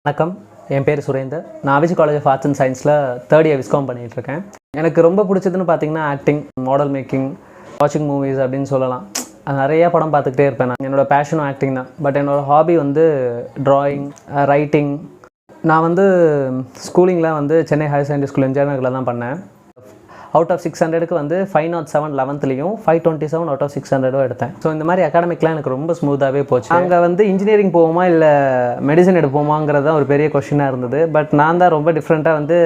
வணக்கம், என் பேர் சுரேந்தர். நான் Avichi college of arts and சயின்ஸில் தேர்ட் இயர் விஸ்காம் பண்ணிகிட்ருக்கேன். எனக்கு ரொம்ப பிடிச்சதுன்னு பார்த்தீங்கன்னா ஆக்டிங், மாடல் மேக்கிங், வாட்சிங் மூவிஸ் அப்படின்னு சொல்லலாம். நிறையா படம் பார்த்துக்கிட்டே இருப்பேன். நான் என்னோடய பேஷனும் ஆக்டிங் தான். பட் என்னோடய ஹாபி வந்து ட்ராயிங், ரைட்டிங். நான் ஸ்கூலிங்கில் Chennai higher secondary school MGR தான் பண்ணேன். அவுட் ஆஃப் 600க்கு 507 11லையும் 527 அவுட் ஆஃப் 600 எடுத்தேன். ஸோ இந்த மாதிரி அகாடமிக்லாம் எனக்கு ரொம்ப ஸ்மூத்தாகவே போச்சு. அங்கே இன்ஜினியரிங் போவோமா இல்லை மெடிசன் எடுப்போமாங்கிறது தான் ஒரு பெரிய கொஷினாக இருந்தது. பட் நான் தான் ரொம்ப டிஃப்ரெண்ட்டாக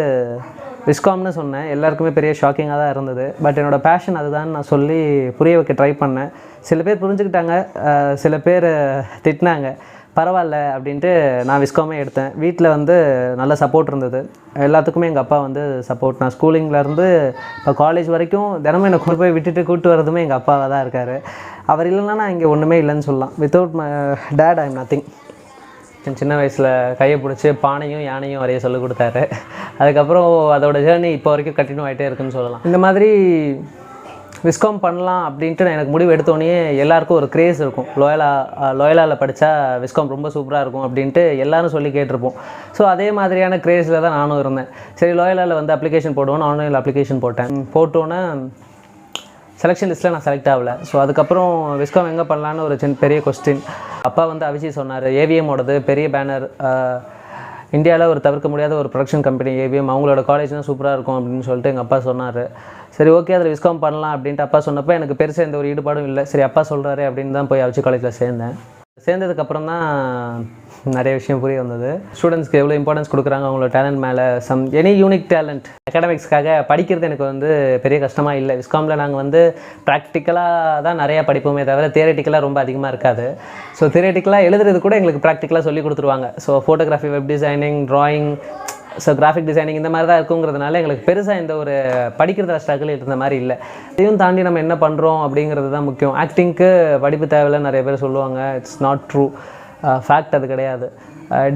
விஸ்காம்னு சொன்னேன். எல்லாருக்குமே பெரிய ஷாக்கிங்காக தான் இருந்தது. பட் என்னோடய பேஷன் அதுதான் நான் சொல்லி புரிய வைக்க ட்ரை பண்ணேன். சில பேர் புரிஞ்சுக்கிட்டாங்க, சில பேர் திட்டினாங்க. பரவாயில்ல அப்படின்ட்டு நான் விஸ்காமே எடுத்தேன். வீட்டில் நல்ல சப்போர்ட் இருந்தது. எல்லாத்துக்குமே எங்கள் அப்பா சப்போர்ட். நான் ஸ்கூலிங்லேருந்து இப்போ காலேஜ் வரைக்கும் தினமும் என்னை கொண்டு போய் விட்டுட்டு கூப்பிட்டு வரதுமே எங்கள் அப்பாவாக தான் இருக்கார். அவர் இல்லைன்னா நான் இங்கே ஒன்றுமே இல்லைன்னு சொல்லலாம். Without my dad I am nothing. சின்ன வயசில் கையை பிடிச்சி பானையும் யானையும் வரைய சொல்லிக் கொடுத்தாரு. அதுக்கப்புறம் அதோடய ஜேர்னி இப்போ வரைக்கும் கண்டினியூ ஆகிட்டே இருக்குன்னு சொல்லலாம். இந்த மாதிரி விஸ்காம் பண்ணலாம் அப்படின்ட்டு நான் எனக்கு முடிவு எடுத்தோடனே எல்லாருக்கும் ஒரு க்ரேஸ் இருக்கும். லோயலாவில் படித்தா விஸ்காம் ரொம்ப சூப்பராக இருக்கும் அப்படின்ட்டு எல்லோரும் சொல்லி கேட்டிருப்போம். ஸோ அதே மாதிரியான க்ரேஸில் தான் நானும் இருந்தேன். சரி, லோயலாவில் அப்ளிகேஷன் போடுவோன்னு ஆன்லைனில் அப்ளிகேஷன் போட்டோன்னே செலெக்ஷன் லிஸ்ட்டில் நான் செலக்ட் ஆகலை. ஸோ அதுக்கப்புறம் விஸ்காம் எங்கே பண்ணலான்னு ஒரு பெரிய கொஸ்டின். அப்பா அவிசி சொன்னார், ஏவிஎம்மோடது பெரிய பேனர், இந்தியாவில் ஒரு தவிர்க்க முடியாத ஒரு ப்ரொடக்ஷன் கம்பெனி ஏவிஎம், அவங்களோட காலேஜ்னால் சூப்பராக இருக்கும் அப்படின்னு சொல்லிட்டு எங்கள் அப்பா சொன்னார். சரி, ஓகே, அதில் விஸ்காம் பண்ணலாம் அப்படின்ட்டு அப்பா சொன்னப்போ எனக்கு பெருசாக எந்த ஒரு ஈடுபாடும் இல்லை. சரி, அப்பா சொல்கிறாரு அப்படின்னு தான் போய் அவிசி காலேஜில் சேர்ந்தேன். சேர்ந்ததுக்கப்புறம் தான் நிறைய விஷயம் புரிய வந்தது. ஸ்டூடெண்ட்ஸ்க்கு எவ்வளோ இம்பார்ட்டன்ஸ் கொடுக்குறாங்க, அவங்களோட டேலண்ட் மேலே. Any unique talent. அகாடமிக்ஸ்க்காக படிக்கிறது எனக்கு பெரிய கஷ்டமாக இல்லை. விஸ்காமில் நாங்கள் ப்ராக்டிக்கலாக தான் நிறையா படிப்போமே தவிர தியரட்டிக்கலாக ரொம்ப அதிகமாக இருக்காது. ஸோ தியரட்டிக்கலாக எழுதுறது கூட எங்களுக்கு ப்ராக்டிக்கலாக சொல்லி கொடுத்துருவாங்க. So photography, web designing, drawing, so graphic designing இந்த மாதிரி தான் இருக்குங்கிறதுனால எங்களுக்கு பெருசாக இந்த ஒரு படிக்கிறத ஸ்ட்ரகிள் இருந்த மாதிரி இல்லை. இதையும் தாண்டி நம்ம என்ன பண்ணுறோம் அப்படிங்கிறது தான் முக்கியம். ஆக்டிங்க்கு படிப்பு தேவையில்லை நிறைய பேர் சொல்லுவாங்க. It's not true. ஃபேக்ட் அது கிடையாது.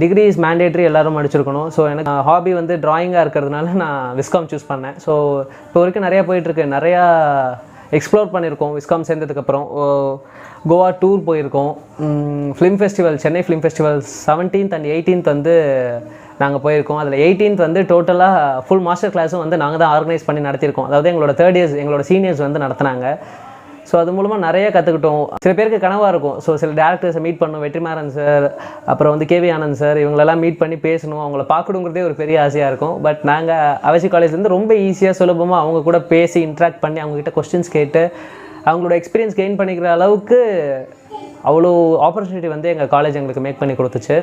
டிகிரி இஸ் மேண்டேட்ரி, எல்லோரும் படிச்சிருக்கணும். ஸோ எனக்கு ஹாபி ட்ராயிங்காக இருக்கிறதுனால நான் விஸ்காம் சூஸ் பண்ணேன். ஸோ இப்போ வரைக்கும் நிறையா போயிட்டுருக்கு. நிறையா எக்ஸ்ப்ளோர் பண்ணியிருக்கோம். விஸ்காம் சேர்ந்ததுக்கப்புறம் கோவா டூர் போயிருக்கோம். Film festival, Chennai film festival 17th and 18th நாங்கள் போயிருக்கோம். அதில் 18th டோட்டலாக ஃபுல் மாஸ்டர் கிளாஸும் நாங்கள் தான் ஆர்கனைஸ் பண்ணி நடத்தியிருக்கோம். அதாவது எங்களோட தேர்ட் இயர்ஸ், எங்களோட சீனியர்ஸ் நடத்தினாங்க. ஸோ அது மூலமாக நிறைய கற்றுக்கிட்டோம். சில பேருக்கு கனவாக இருக்கும். ஸோ சில டேரக்டர்ஸை மீட் பண்ணணும், வெற்றிமாறன் சார், அப்புறம் கேவி ஆனந்த் சார், இவங்களெல்லாம் மீட் பண்ணி பேசணும், அவங்கள பார்க்கணுங்கிறதே ஒரு பெரிய ஆசையாக இருக்கும். பட் நாங்கள் அவிசி காலேஜ்லேருந்து ரொம்ப ஈஸியாக சுலபமாக அவங்க கூட பேசி இன்ட்ராக்ட் பண்ணி அவங்ககிட்ட கொஸ்டின்ஸ் கேட்டு அவங்களோட எக்ஸ்பீரியன்ஸ் கெயின் பண்ணிக்கிற அளவுக்கு அவ்வளோ ஆப்பர்ச்சுனிட்டி எங்கள் காலேஜ் எங்களுக்கு மேக் பண்ணி கொடுத்துச்சு.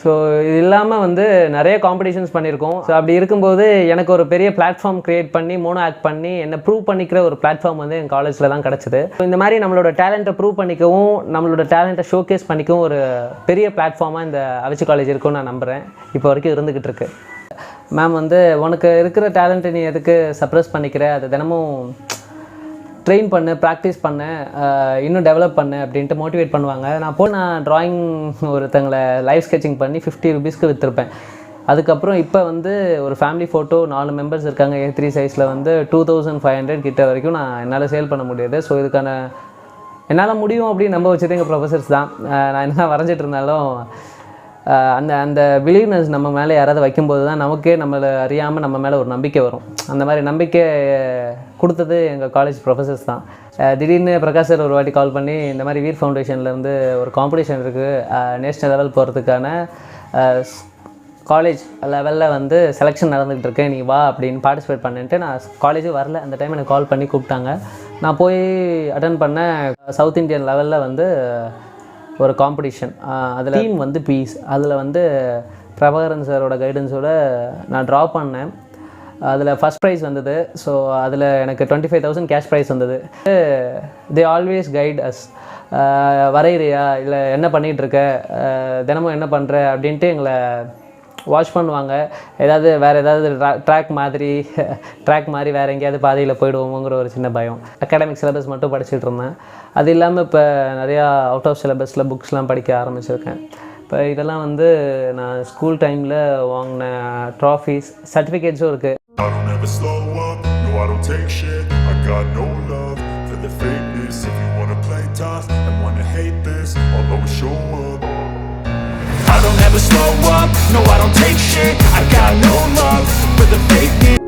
ஸோ இது இல்லாமல் நிறைய காம்படிஷன்ஸ் பண்ணியிருக்கோம். ஸோ அப்படி இருக்கும்போது எனக்கு ஒரு பெரிய பிளாட்ஃபார்ம் க்ரியேட் பண்ணி மோனோ ஆக்ட் பண்ணி என்னை ப்ரூவ் பண்ணிக்கிற ஒரு பிளாட்ஃபார்ம் எங்கள் காலேஜில் தான் கிடச்சிது. ஸோ இந்த மாதிரி நம்மளோட டேலண்ட்டை ப்ரூவ் பண்ணிக்கவும் நம்மளோட டேலண்ட்டை ஷோகேஸ் பண்ணிக்கவும் ஒரு பெரிய பிளாட்ஃபார்மாக இந்த அவிசி காலேஜ் இருக்குன்னு நான் நம்புகிறேன். இப்போ வரைக்கும் இருந்துக்கிட்டு இருக்கு. மேம் உனக்கு இருக்கிற டேலண்ட்டை நீ எதுக்கு சப்ரஸ் பண்ணிக்கிற, அதை தினமும் ட்ரெயின் பண்ணு, ப்ராக்டிஸ் பண்ணு, இன்னும் டெவலப் பண்ணு அப்படின்ட்டு மோட்டிவேட் பண்ணுவாங்க. நான் ட்ராயிங் ஒருத்தங்களை லைவ் ஸ்கெட்சிங் பண்ணி 50 ரூபீஸ்க்கு விற்றுருப்பேன். அதுக்கப்புறம் இப்போ ஒரு ஃபேமிலி ஃபோட்டோ 4 மெம்பர்ஸ் இருக்காங்க A3 சைஸில் 2500 கிட்ட வரைக்கும் நான் என்னால் சேல் பண்ண முடியாது. ஸோ இதுக்கான என்னால் முடியும் அப்படின்னு நம்ப வச்சது எங்கள் ப்ரொஃபஸர்ஸ் தான். நான் என்ன வரைஞ்சிட்டு இருந்தாலும் அந்த பிலீவ்னஸ் நம்ம மேலே யாராவது வைக்கும்போது தான் நமக்கே நம்மளை அறியாமல் நம்ம மேலே ஒரு நம்பிக்கை வரும். அந்த மாதிரி நம்பிக்கை கொடுத்தது எங்கள் காலேஜ் ப்ரொஃபஸர்ஸ் தான். திடீர்னு பிரகாஷ் சார் ஒரு வாட்டி கால் பண்ணி, இந்த மாதிரி வீர் ஃபவுண்டேஷன்லேருந்து ஒரு காம்படிஷன் இருக்குது, நேஷ்னல் லெவல் போகிறதுக்கான காலேஜ் லெவலில் செலெக்ஷன் நடந்துகிட்டு இருக்கேன், நீ வா அப்படின்னு பார்ட்டிசிபேட் பண்ணிட்டு. நான் காலேஜே வரல அந்த டைம், எனக்கு கால் பண்ணி கூப்பிட்டாங்க. நான் போய் அட்டன் பண்ணேன். சவுத் இந்தியன் லெவலில் ஒரு காம்படிஷன். அதில் டீம் பீஸ். அதில் பிரபாகரன் சாரோட கைடன்ஸோடு நான் ட்ரா பண்ணேன். அதில் ஃபஸ்ட் ப்ரைஸ் வந்தது. ஸோ அதில் எனக்கு 25,000 கேஷ் ப்ரைஸ் வந்தது. They always guide us. வரைகிறியா, இல்லை என்ன பண்ணிகிட்ருக்க, தினமும் என்ன பண்ணுற அப்படின்ட்டு எங்களை வாட்ச் பண்ணுவாங்க. வேறு ஏதாவது ட்ராக் மாதிரி வேறு எங்கேயாவது பாதையில் போயிடுவோங்கிற ஒரு சின்ன பயம். அகாடமிக் சிலபஸ் மட்டும் படிச்சுட்டு இருந்தேன். அது இல்லாமல் இப்போ நிறையா அவுட் ஆஃப் சிலபஸில் புக்ஸ்லாம் படிக்க ஆரம்பிச்சிருக்கேன். இப்போ இதெல்லாம் நான் ஸ்கூல் டைமில் வாங்கின ட்ராஃபீஸ், சர்டிஃபிகேட்ஸும் இருக்குது. I don't ever never slow up, no I don't take shit, I got no love for the fakeness.